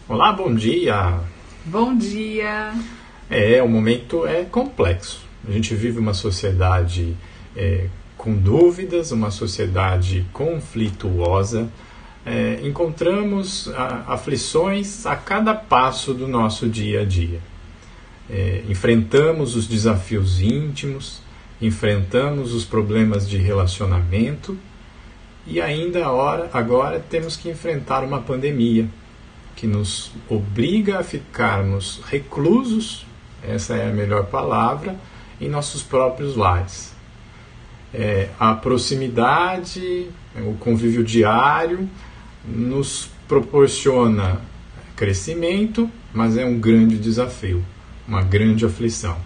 Olá, bom dia! Bom dia! O momento é complexo. A gente vive uma sociedade com dúvidas, uma sociedade conflituosa. Encontramos aflições a cada passo do nosso dia a dia. Enfrentamos os desafios íntimos, enfrentamos os problemas de relacionamento e ainda agora temos que enfrentar uma pandemia que nos obriga a ficarmos reclusos, essa é a melhor palavra, em nossos próprios lares. A proximidade, o convívio diário nos proporciona crescimento, mas é um grande desafio, uma grande aflição.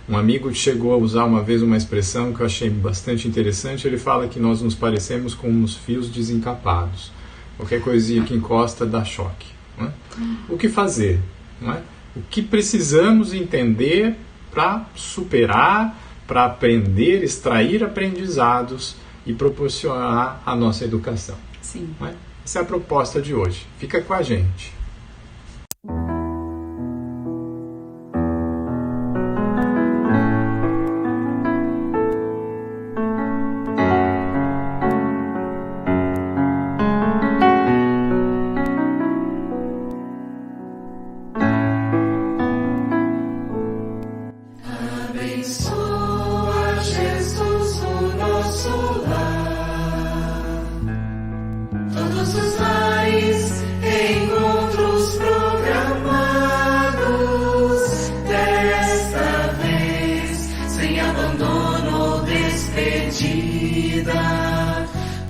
Um amigo chegou a usar uma vez uma expressão que eu achei bastante interessante. Ele fala que nós nos parecemos com uns fios desencapados. Qualquer coisinha que encosta dá choque. Não é? O que fazer? Não é? O que precisamos entender para superar, para aprender, extrair aprendizados e proporcionar a nossa educação. Sim. Não é? Essa é a proposta de hoje. Fica com a gente.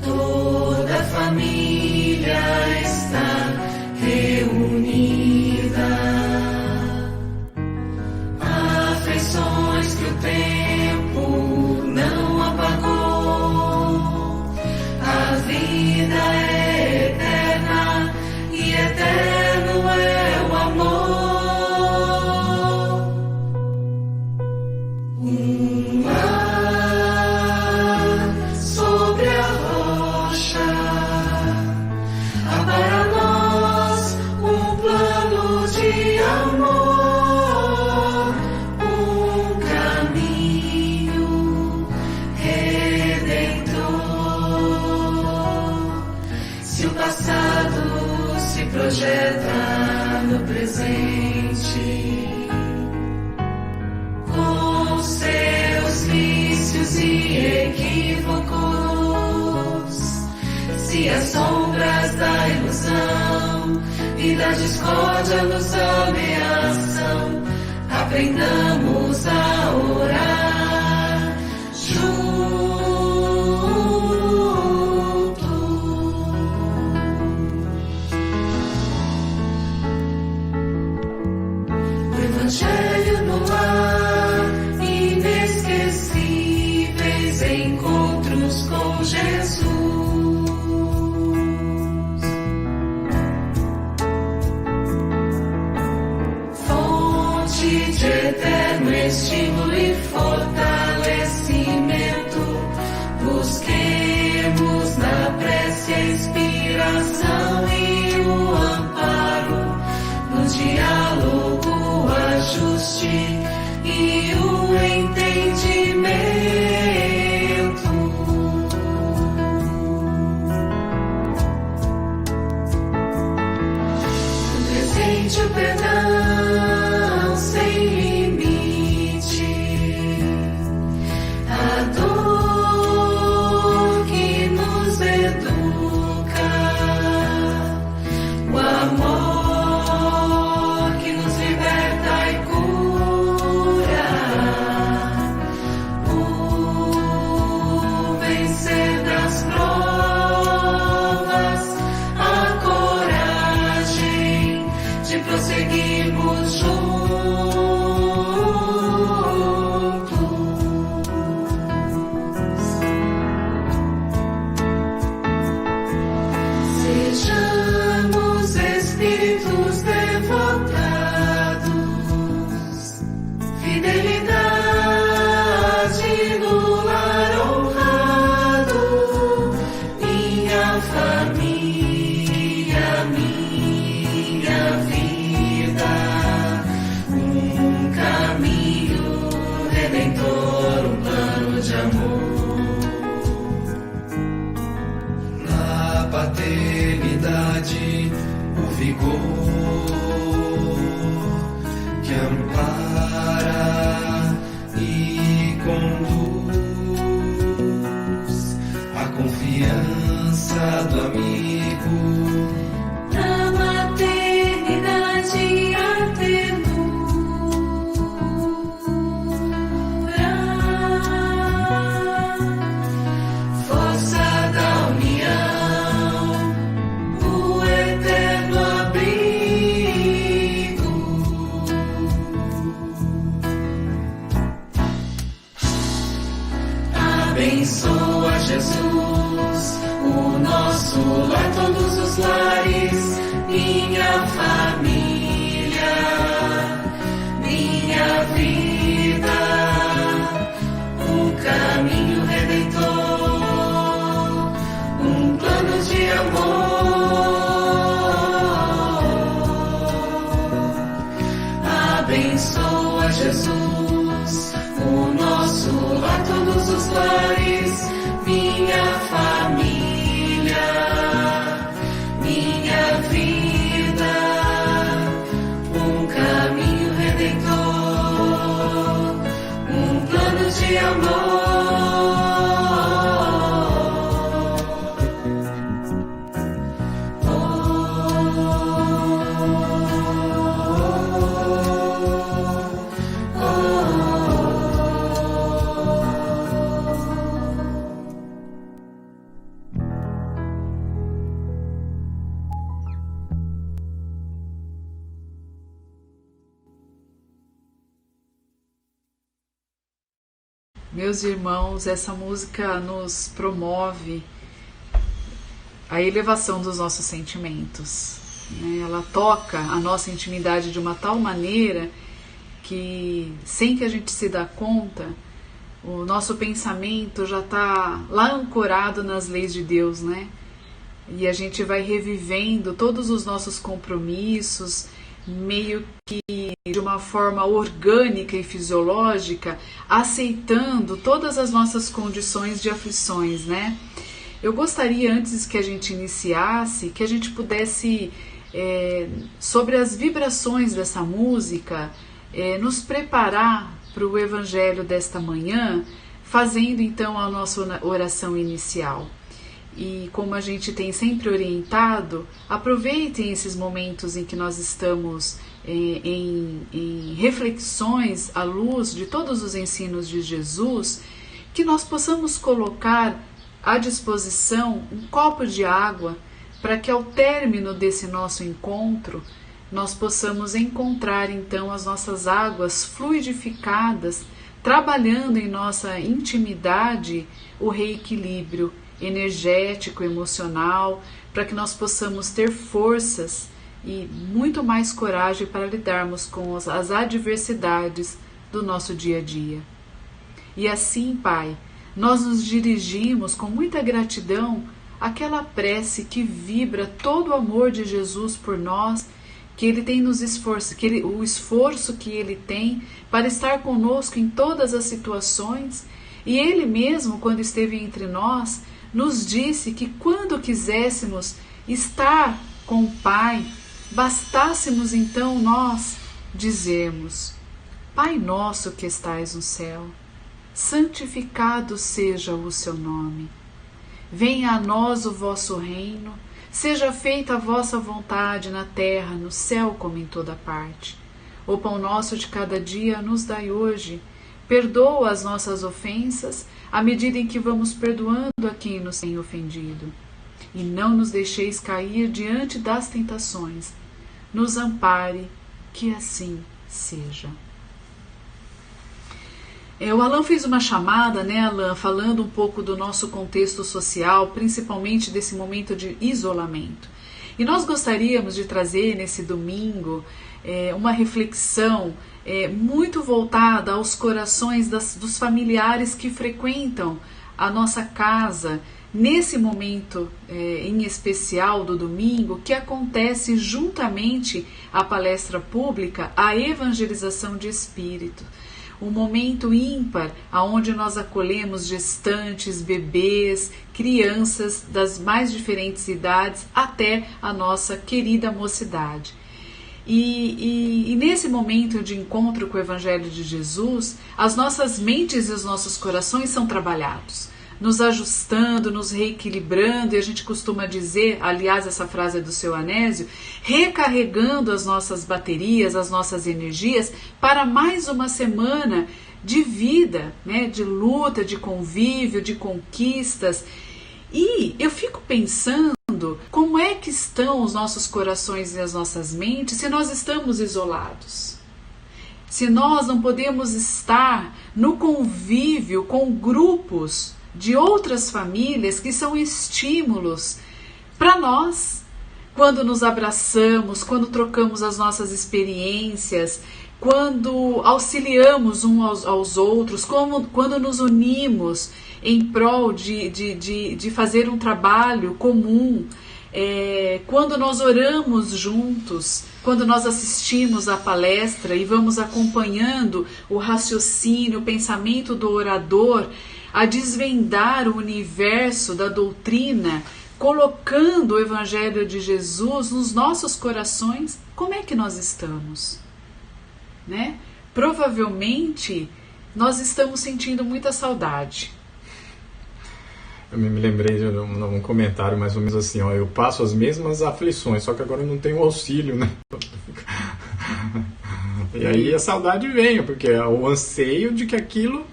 Toda a família está reunida. Afeições que o tempo não apagou. A vida é eterna e eterno é o amor. Projeta no presente com seus vícios e equívocos. Se as sombras da ilusão e da discórdia nos ameaçam, aprendamos a orar juntos. Evangelho no ar, inesquecíveis encontros com Jesus. Fonte de eterno estímulo e fortalecimento, busquemos na prece a inspiração e o amparo, no diálogo ajuste e o entendimento. No presente o perdão sem limite, a dor que nos educa, o amor prosseguimos vigor que ampara e conduz a confiança do amigo Na maternidade a ternura, força da união, o eterno abrigo. Abençoa Jesus, o nosso lar, todos os lares, minha família, minha vida, um caminho redentor, um plano de amor. Abençoa Jesus, o nosso lar, todos os lares, minha família, minha vida, um caminho redentor, um plano de amor. Meus irmãos, essa música nos promove a elevação dos nossos sentimentos, né? Ela toca a nossa intimidade de uma tal maneira que, sem que a gente se dê conta, o nosso pensamento já está lá ancorado nas leis de Deus, né? E a gente vai revivendo todos os nossos compromissos, meio que de uma forma orgânica e fisiológica, aceitando todas as nossas condições de aflições, né? Eu gostaria, antes que a gente iniciasse, que a gente pudesse, sobre as vibrações dessa música, nos preparar para o Evangelho desta manhã, fazendo então a nossa oração inicial. E como a gente tem sempre orientado, aproveitem esses momentos em que nós estamos em reflexões à luz de todos os ensinos de Jesus, que nós possamos colocar à disposição um copo de água para que ao término desse nosso encontro nós possamos encontrar então as nossas águas fluidificadas, trabalhando em nossa intimidade o reequilíbrio energético, emocional, para que nós possamos ter forças e muito mais coragem para lidarmos com as adversidades do nosso dia a dia. E assim, Pai, nós nos dirigimos com muita gratidão àquela prece que vibra todo o amor de Jesus por nós, que Ele tem nos esforço, o esforço que Ele tem para estar conosco em todas as situações, e Ele mesmo, quando esteve entre nós, nos disse que quando quiséssemos estar com o Pai, bastássemos então nós dizermos: Pai nosso que estais no céu, santificado seja o seu nome. Venha a nós o vosso reino, seja feita a vossa vontade na terra, no céu como em toda parte. O pão nosso de cada dia nos dai hoje. Perdoa as nossas ofensas, à medida em que vamos perdoando a quem nos tem ofendido. E não nos deixeis cair diante das tentações. Nos ampare, que assim seja. O Alan fez uma chamada, né, Alan, falando um pouco do nosso contexto social, principalmente desse momento de isolamento. E nós gostaríamos de trazer nesse domingo uma reflexão muito voltada aos corações dos familiares que frequentam a nossa casa, nesse momento em especial do domingo, que acontece juntamente à palestra pública, a evangelização de espírito. um momento ímpar onde nós acolhemos gestantes, bebês, crianças das mais diferentes idades até a nossa querida mocidade. E nesse momento de encontro com o Evangelho de Jesus, as nossas mentes e os nossos corações são trabalhados, nos ajustando, nos reequilibrando, e a gente costuma dizer, aliás, essa frase é do Seu Anésio, recarregando as nossas baterias, as nossas energias para mais uma semana de vida, né, de luta, de convívio, de conquistas. E eu fico pensando como é que estão os nossos corações e as nossas mentes se nós estamos isolados. Se nós não podemos estar no convívio com grupos de outras famílias que são estímulos para nós, quando nos abraçamos, quando trocamos as nossas experiências, quando auxiliamos uns aos outros, quando nos unimos em prol de fazer um trabalho comum, quando nós oramos juntos, quando nós assistimos à palestra e vamos acompanhando o raciocínio, o pensamento do orador, a desvendar o universo da doutrina, colocando o Evangelho de Jesus nos nossos corações, como é que nós estamos? Né? Provavelmente nós estamos sentindo muita saudade. Eu me lembrei de um comentário mais ou menos assim, ó, eu passo as mesmas aflições, só que agora eu não tenho auxílio, né? E aí a saudade vem, porque é o anseio de que aquilo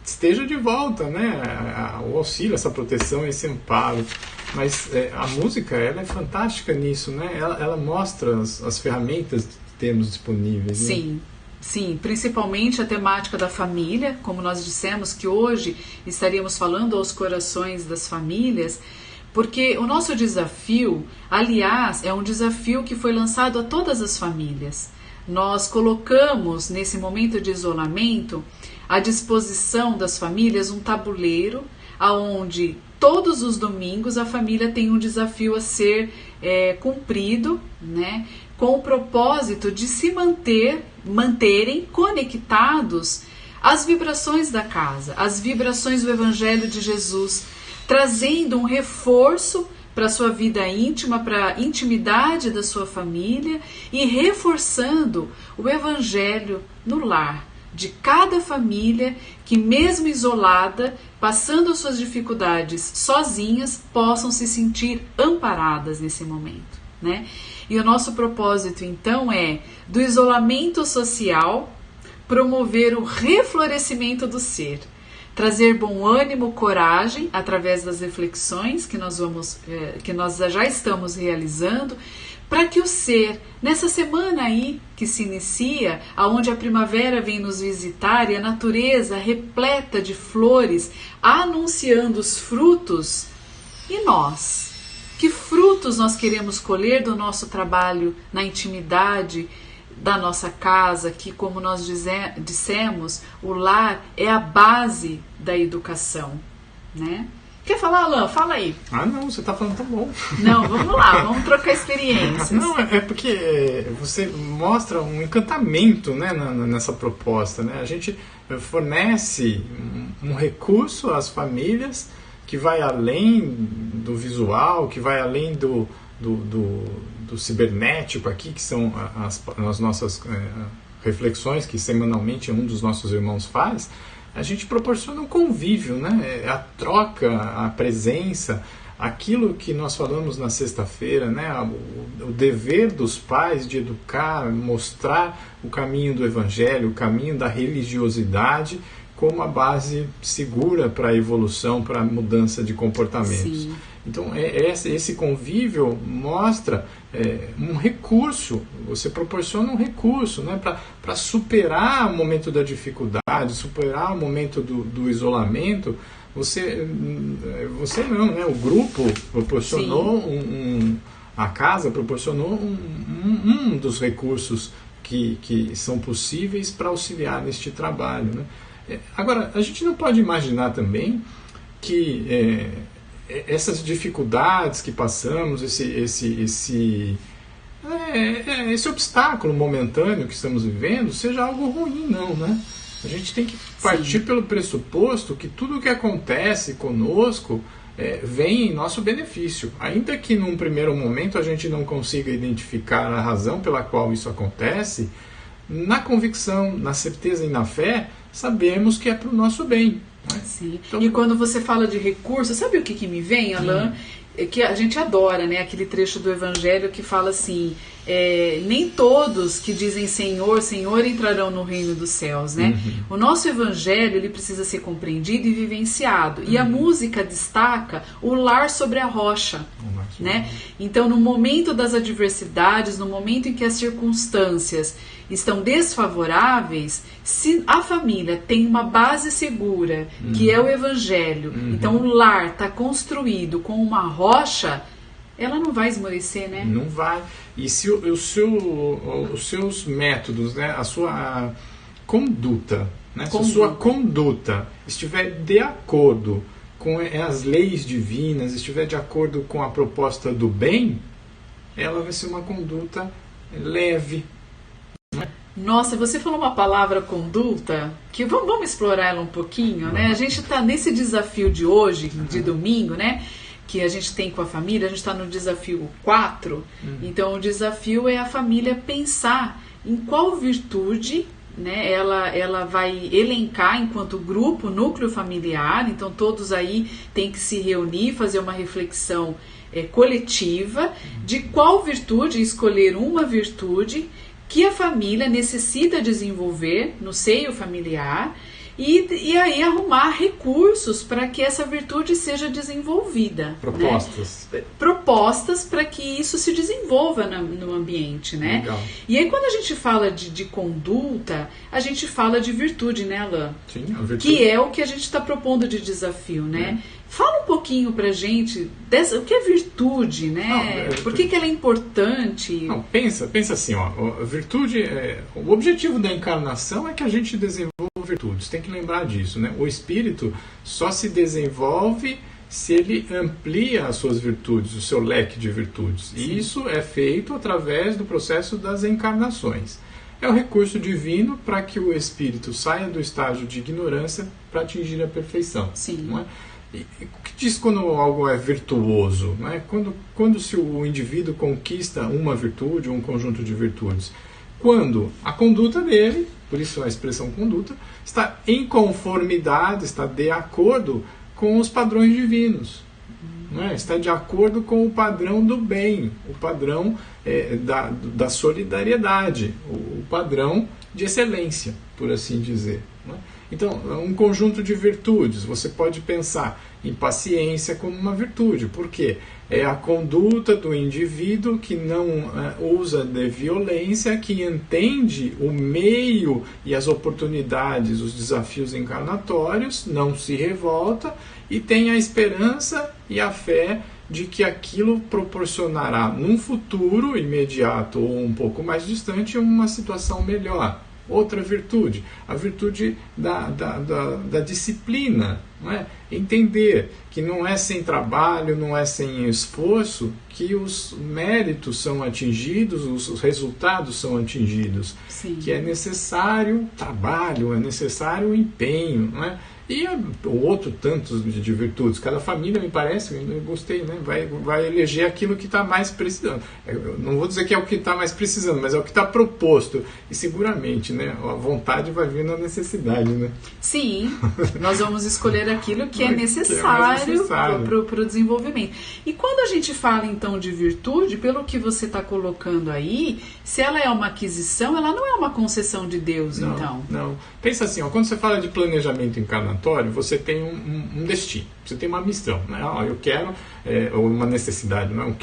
esteja de volta, né? O auxílio, essa proteção, esse amparo. Mas a música, ela é fantástica nisso, né? Ela mostra as ferramentas que temos disponíveis. Sim. Né? Sim, principalmente a temática da família, como nós dissemos que hoje estaríamos falando aos corações das famílias, porque o nosso desafio, aliás, é um desafio que foi lançado a todas as famílias. Nós colocamos nesse momento de isolamento à disposição das famílias um tabuleiro onde todos os domingos a família tem um desafio a ser cumprido, né? Com o propósito de se manterem conectados às vibrações da casa, às vibrações do Evangelho de Jesus, trazendo um reforço para a sua vida íntima, para a intimidade da sua família e reforçando o Evangelho no lar de cada família que, mesmo isolada, passando as suas dificuldades sozinhas, possam se sentir amparadas nesse momento, né? E o nosso propósito, então, é, do isolamento social, promover o reflorescimento do ser, trazer bom ânimo, coragem, através das reflexões que nós já estamos realizando, para que o ser, nessa semana aí que se inicia, aonde a primavera vem nos visitar e a natureza repleta de flores, anunciando os frutos, e nós? Que frutos nós queremos colher do nosso trabalho na intimidade da nossa casa, que, como nós dissemos, o lar é a base da educação, né? Quer falar, Alain? Fala aí. Não, você está falando tão bom. Não, vamos lá, vamos trocar experiências. Não, é porque você mostra um encantamento, né, nessa proposta, né? A gente fornece um recurso às famílias que vai além do visual, que vai além do cibernético aqui, que são as nossas reflexões que semanalmente um dos nossos irmãos faz. A gente proporciona um convívio, né? A troca, a presença, aquilo que nós falamos na sexta-feira, né? O dever dos pais de educar, mostrar o caminho do Evangelho, o caminho da religiosidade, como a base segura para a evolução, para a mudança de comportamentos. Sim. Então, esse convívio mostra um recurso, você proporciona um recurso, né, para superar o momento da dificuldade, superar o momento do isolamento. Você não, né? O grupo proporcionou a casa proporcionou um dos recursos que são possíveis para auxiliar neste trabalho, né? Agora, a gente não pode imaginar também que essas dificuldades que passamos, esse obstáculo momentâneo que estamos vivendo, seja algo ruim, não, né? A gente tem que partir pelo pressuposto que tudo o que acontece conosco vem em nosso benefício. Ainda que num primeiro momento a gente não consiga identificar a razão pela qual isso acontece, na convicção, na certeza e na fé, sabemos que é para o nosso bem. Né? Sim. Então, e quando você fala de recursos, sabe o que me vem, Alain? Que a gente adora, né? Aquele trecho do Evangelho que fala assim, nem todos que dizem Senhor, Senhor entrarão no reino dos céus, né? O nosso Evangelho, ele precisa ser compreendido e vivenciado. E a música destaca o lar sobre a rocha, né? Então, no momento das adversidades, no momento em que as circunstâncias estão desfavoráveis, se a família tem uma base segura, que é o Evangelho, então o lar está construído com uma rocha, ela não vai esmorecer, né? Não vai. E se os seus métodos, né, a sua conduta, né, se a sua conduta estiver de acordo com as leis divinas, estiver de acordo com a proposta do bem, ela vai ser uma conduta leve. Nossa, você falou uma palavra conduta, que vamos explorar ela um pouquinho, né? A gente está nesse desafio de hoje, de domingo, né? Que a gente tem com a família, a gente está no desafio 4, então o desafio é a família pensar em qual virtude, né, ela vai elencar enquanto grupo, núcleo familiar, então todos aí têm que se reunir, fazer uma reflexão coletiva de qual virtude, escolher uma virtude que a família necessita desenvolver no seio familiar e aí arrumar recursos para que essa virtude seja desenvolvida. Propostas. Né? Propostas para que isso se desenvolva no ambiente, né? Legal. E aí quando a gente fala de conduta, a gente fala de virtude, né, Alain? Sim, a virtude. Que é o que a gente está propondo de desafio, né? Fala um pouquinho pra gente o que é virtude, né? Por que ela é importante? Não, pensa assim, ó, a virtude, o objetivo da encarnação é que a gente desenvolva virtudes, tem que lembrar disso, né? O espírito só se desenvolve se ele amplia as suas virtudes, o seu leque de virtudes. Sim. E isso é feito através do processo das encarnações. É o recurso divino para que o espírito saia do estágio de ignorância para atingir a perfeição. Sim. Não é? O que diz quando algo é virtuoso? Não é? Quando se o indivíduo conquista uma virtude ou um conjunto de virtudes? Quando a conduta dele, por isso a expressão conduta, está em conformidade, está de acordo com os padrões divinos. Não é? Está de acordo com o padrão do bem, o padrão da solidariedade, o padrão de excelência, por assim dizer. Não é? Então, um conjunto de virtudes, você pode pensar em paciência como uma virtude. Por quê? É a conduta do indivíduo que não usa de violência, que entende o meio e as oportunidades, os desafios encarnatórios, não se revolta e tem a esperança e a fé de que aquilo proporcionará num futuro imediato ou um pouco mais distante uma situação melhor. Outra virtude, a virtude da disciplina, não é? Entender que não é sem trabalho, não é sem esforço que os méritos são atingidos, os resultados são atingidos. Sim. Que é necessário trabalho, é necessário empenho, não é? E outro tantos de virtudes. Cada família, me parece, eu gostei, né? Vai eleger aquilo que está mais precisando. Eu não vou dizer que é o que está mais precisando, mas é o que está proposto. E seguramente, né, a vontade vai vir na necessidade, né? Sim, nós vamos escolher aquilo que é necessário para o desenvolvimento. E quando a gente fala então de virtude, pelo que você está colocando aí, se ela é uma aquisição, ela não é uma concessão de Deus, não, então. Não. Pensa assim, ó, quando você fala de planejamento encarnatório, você tem um destino, você tem uma missão, né? Eu quero, ou uma necessidade, não é um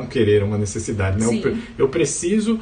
querer, é uma necessidade, né? Eu preciso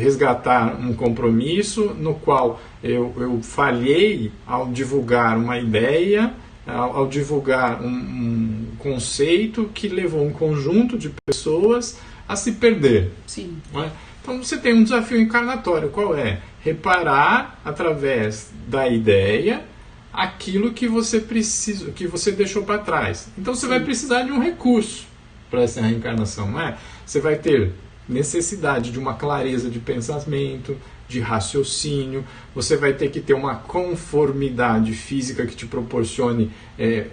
resgatar um compromisso no qual eu falhei ao divulgar uma ideia, ao divulgar um conceito que levou um conjunto de pessoas a se perder. Sim. Não é? Então você tem um desafio encarnatório, qual é? Reparar através da ideia aquilo que você precisa, que você deixou para trás. Então você vai precisar de um recurso para essa reencarnação, não é? Você vai ter necessidade de uma clareza de pensamento, de raciocínio, você vai ter que ter uma conformidade física que te proporcione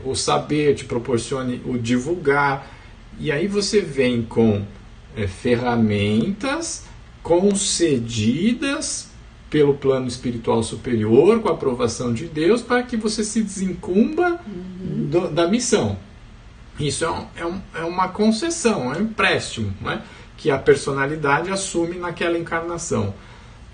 o saber, te proporcione o divulgar, e aí você vem com ferramentas concedidas pelo plano espiritual superior, com a aprovação de Deus, para que você se desincumba da missão. Isso é uma concessão, é um empréstimo, né, que a personalidade assume naquela encarnação.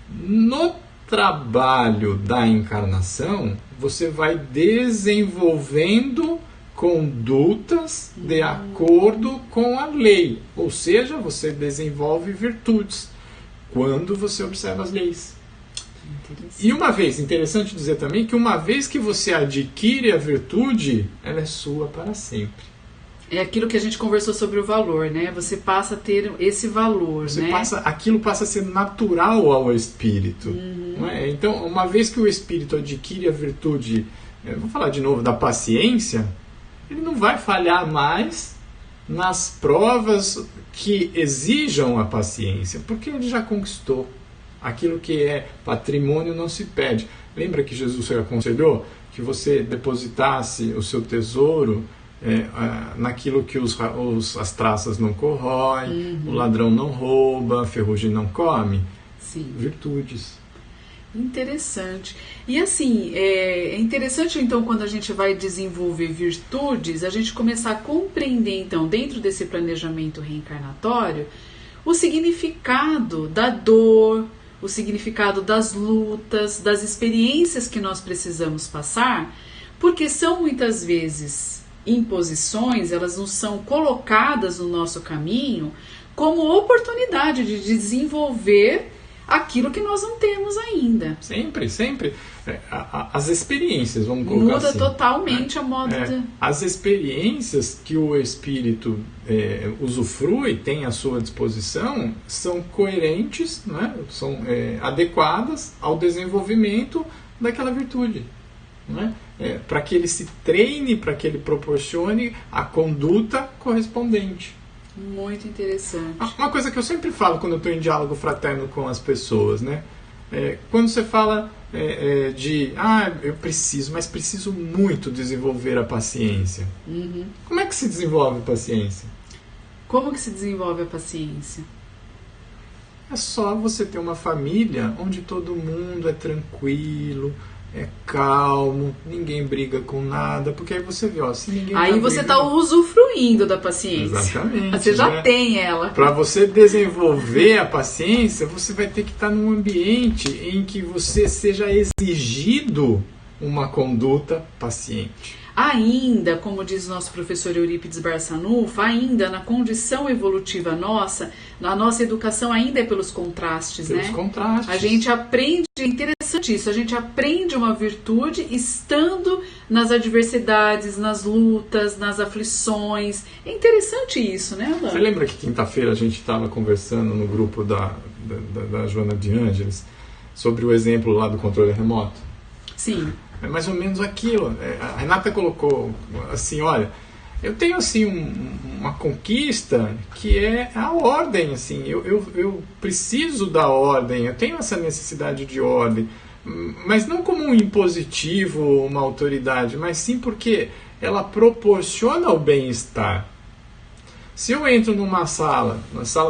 No trabalho da encarnação, você vai desenvolvendo condutas de acordo com a lei, ou seja, você desenvolve virtudes quando você observa as leis. E uma vez, interessante dizer também que uma vez que você adquire a virtude, ela é sua para sempre. É aquilo que a gente conversou sobre o valor, né? Você passa a ter esse valor, né? Aquilo passa a ser natural ao espírito. Não é? Então, uma vez que o espírito adquire a virtude, vou falar de novo da paciência, ele não vai falhar mais nas provas que exijam a paciência, porque ele já conquistou. Aquilo que é patrimônio não se perde. Lembra que Jesus aconselhou que você depositasse o seu tesouro naquilo que as traças não corroem, o ladrão não rouba, a ferrugem não come? Sim. Virtudes. Interessante. E assim, é interessante então quando a gente vai desenvolver virtudes, a gente começar a compreender então dentro desse planejamento reencarnatório o significado da dor, o significado das lutas, das experiências que nós precisamos passar, porque são muitas vezes imposições, elas não são colocadas no nosso caminho como oportunidade de desenvolver aquilo que nós não temos ainda. Sempre, sempre. As experiências, vamos colocar assim. Muda totalmente a modo de... As experiências que o espírito usufrui, tem à sua disposição, são coerentes, né? São adequadas ao desenvolvimento daquela virtude. Né? Para que ele se treine, para que ele proporcione a conduta correspondente. Muito interessante. Uma coisa que eu sempre falo quando eu estou em diálogo fraterno com as pessoas, né? Quando você fala eu preciso muito desenvolver a paciência. Como é que se desenvolve a paciência? Como que se desenvolve a paciência? É só você ter uma família onde todo mundo é tranquilo, é calmo, ninguém briga com nada, porque aí você vê, se ninguém aí você está usufruindo da paciência. Exatamente. Você já tem ela. Para você desenvolver a paciência, você vai ter que estar num ambiente em que você seja exigido uma conduta paciente. Ainda, como diz o nosso professor Eurípides Barçanufo, ainda na condição evolutiva nossa, a nossa educação ainda é pelos contrastes, pelos contrastes. A gente aprende, é interessante isso, a gente aprende uma virtude estando nas adversidades, nas lutas, nas aflições. É interessante isso, né, Alain? Você lembra que quinta-feira a gente estava conversando no grupo da Joana de Ângeles sobre o exemplo lá do controle remoto? Sim. É mais ou menos aquilo. A Renata colocou assim, olha, eu tenho assim uma conquista que é a ordem, assim, eu preciso da ordem, eu tenho essa necessidade de ordem, mas não como um impositivo, uma autoridade, mas sim porque ela proporciona o bem-estar. Se eu entro numa sala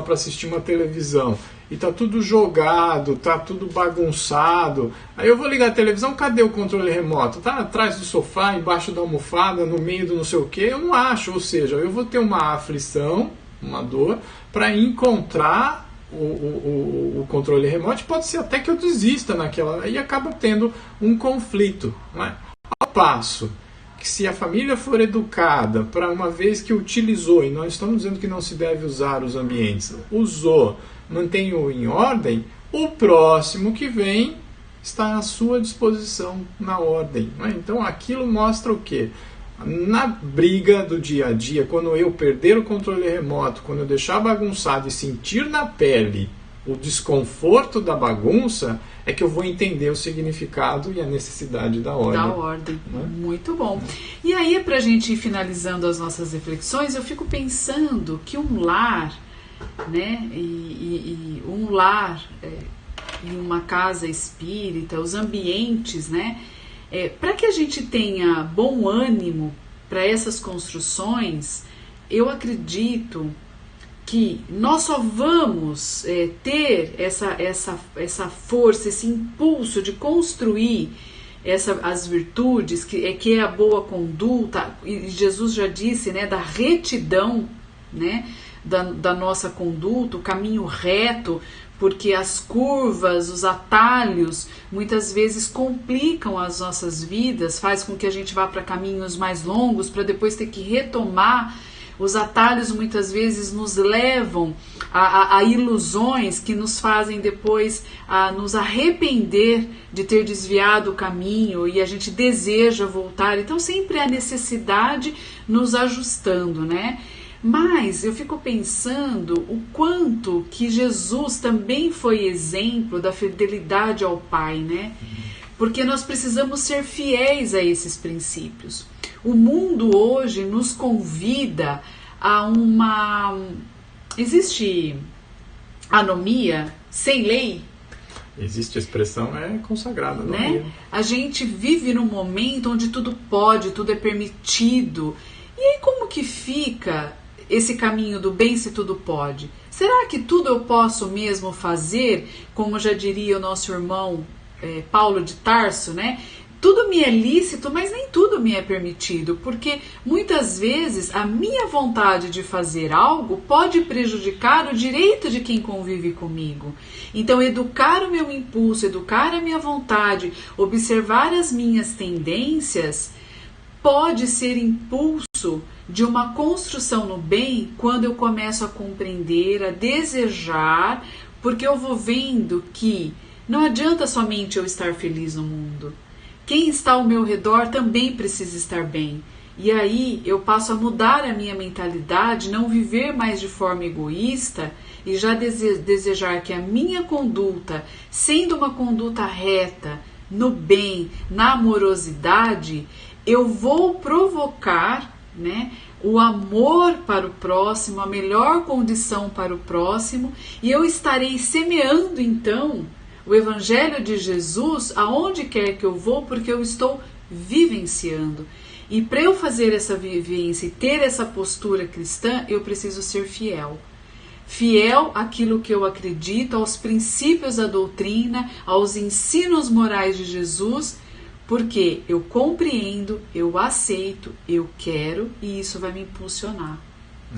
para assistir uma televisão, e tá tudo jogado, tá tudo bagunçado, aí eu vou ligar a televisão, cadê o controle remoto? Tá atrás do sofá, embaixo da almofada, no meio do não sei o que, eu não acho, ou seja, eu vou ter uma aflição, uma dor, para encontrar o controle remoto, pode ser até que eu desista naquela, e acaba tendo um conflito, não é? Ao passo que se a família for educada para uma vez que utilizou, e nós estamos dizendo que não se deve usar os ambientes, usou, mantém-o em ordem, o próximo que vem está à sua disposição na ordem. Não é? Então aquilo mostra o quê? Na briga do dia a dia, quando eu perder o controle remoto, quando eu deixar bagunçado e sentir na pele o desconforto da bagunça, é que eu vou entender o significado e a necessidade da ordem. Da ordem. Muito bom. E aí, para a gente ir finalizando as nossas reflexões, eu fico pensando que um lar, né, e um lar em uma casa espírita, os ambientes, né? Para que a gente tenha bom ânimo para essas construções, eu acredito que nós só vamos ter essa força, esse impulso de construir as virtudes, que é a boa conduta, e Jesus já disse, né, da retidão, né, da nossa conduta, o caminho reto, porque as curvas, os atalhos, muitas vezes complicam as nossas vidas, faz com que a gente vá para caminhos mais longos, para depois ter que retomar. Os atalhos muitas vezes nos levam a ilusões que nos fazem depois nos arrepender de ter desviado o caminho, e a gente deseja voltar. Então sempre há necessidade nos ajustando, né? Mas eu fico pensando o quanto que Jesus também foi exemplo da fidelidade ao Pai, né? Porque nós precisamos ser fiéis a esses princípios. O mundo hoje nos convida a uma... Existe anomia sem lei? Existe a expressão, consagrada, né? A gente vive num momento onde tudo pode, tudo é permitido. E aí como que fica esse caminho do bem se tudo pode? Será que tudo eu posso mesmo fazer, como já diria o nosso irmão Paulo de Tarso, né? Tudo me é lícito, mas nem tudo me é permitido, porque muitas vezes a minha vontade de fazer algo pode prejudicar o direito de quem convive comigo. Então, educar o meu impulso, educar a minha vontade, observar as minhas tendências, pode ser impulso de uma construção no bem quando eu começo a compreender, a desejar, porque eu vou vendo que não adianta somente eu estar feliz no mundo. Quem está ao meu redor também precisa estar bem. E aí eu passo a mudar a minha mentalidade, não viver mais de forma egoísta e já desejar que a minha conduta, sendo uma conduta reta, no bem, na amorosidade, eu vou provocar, né, o amor para o próximo, a melhor condição para o próximo, e eu estarei semeando então o Evangelho de Jesus aonde quer que eu vou, porque eu estou vivenciando. E para eu fazer essa vivência e ter essa postura cristã, eu preciso ser fiel. Fiel àquilo que eu acredito, aos princípios da doutrina, aos ensinos morais de Jesus, porque eu compreendo, eu aceito, eu quero, e isso vai me impulsionar.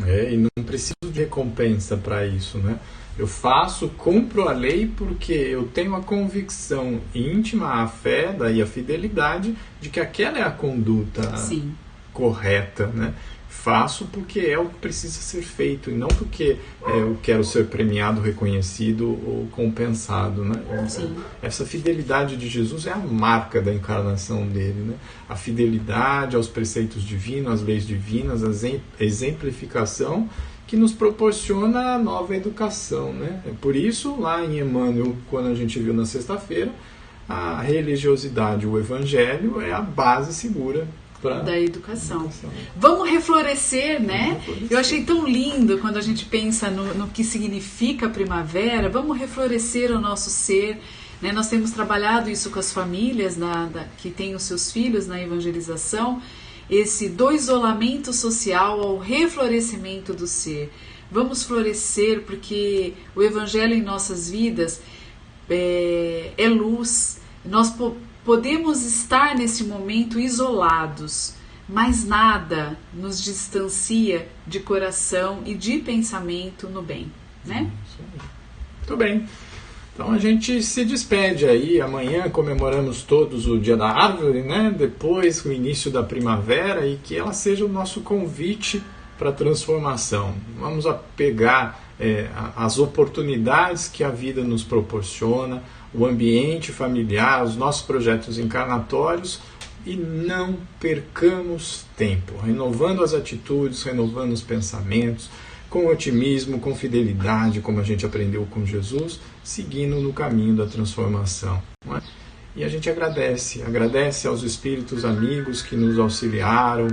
E não preciso de recompensa para isso, né? Eu faço, cumpro a lei porque eu tenho a convicção íntima, a fé, daí a fidelidade de que aquela é a conduta Sim. correta, né? Faço porque é o que precisa ser feito e não porque eu quero ser premiado, reconhecido ou compensado, né? Sim. Essa fidelidade de Jesus é a marca da encarnação dele, né? A fidelidade aos preceitos divinos, às leis divinas, a exemplificação que nos proporciona a nova educação, né? Por isso, lá em Emmanuel, quando a gente viu na sexta-feira, a religiosidade, o evangelho é a base segura da educação. Vamos reflorescer, né? Eu achei tão lindo quando a gente pensa no que significa a primavera. Vamos reflorescer o nosso ser, né? Nós temos trabalhado isso com as famílias que têm os seus filhos na evangelização, do isolamento social ao reflorescimento do ser. Vamos florescer porque o Evangelho em nossas vidas é luz. Nós podemos estar nesse momento isolados, mas nada nos distancia de coração e de pensamento no bem, né? Muito bem. Então a gente se despede aí. Amanhã comemoramos todos o Dia da Árvore, né? Depois o início da primavera, e que ela seja o nosso convite para a transformação. Vamos pegar as oportunidades que a vida nos proporciona, o ambiente familiar, os nossos projetos encarnatórios, e não percamos tempo, renovando as atitudes, renovando os pensamentos, com otimismo, com fidelidade, como a gente aprendeu com Jesus, seguindo no caminho da transformação. Não é? E a gente agradece aos espíritos amigos que nos auxiliaram,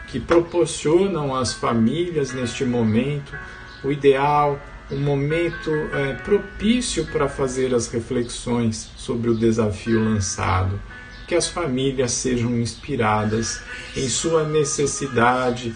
que proporcionam às famílias neste momento o ideal, um momento propício para fazer as reflexões sobre o desafio lançado. Que as famílias sejam inspiradas em sua necessidade,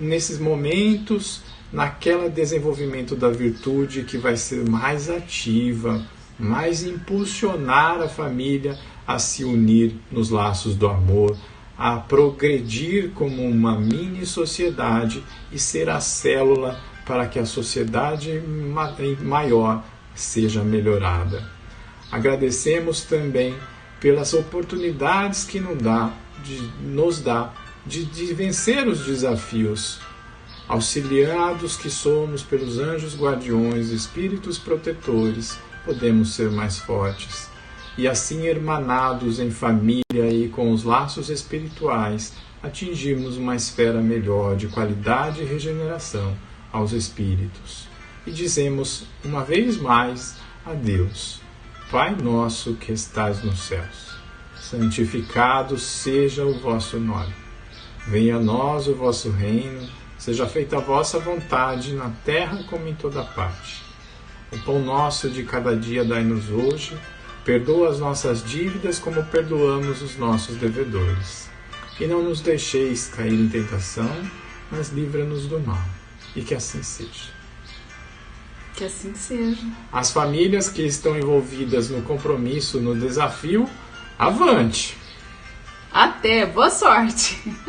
nesses momentos, naquele desenvolvimento da virtude que vai ser mais ativa, mais impulsionar a família a se unir nos laços do amor, a progredir como uma mini sociedade e ser a célula para que a sociedade maior seja melhorada. Agradecemos também pelas oportunidades que nos dá de vencer os desafios, auxiliados que somos pelos anjos guardiões, espíritos protetores, podemos ser mais fortes. E assim, hermanados em família e com os laços espirituais, atingirmos uma esfera melhor de qualidade e regeneração aos espíritos. E dizemos uma vez mais a Deus: Pai nosso que estais nos céus, santificado seja o vosso nome. Venha a nós o vosso reino, seja feita a vossa vontade, na terra como em toda parte. O pão nosso de cada dia dai-nos hoje, perdoa as nossas dívidas como perdoamos os nossos devedores. E não nos deixeis cair em tentação, mas livra-nos do mal. E que assim seja. Que assim seja. As famílias que estão envolvidas no compromisso, no desafio, avante! Até, boa sorte!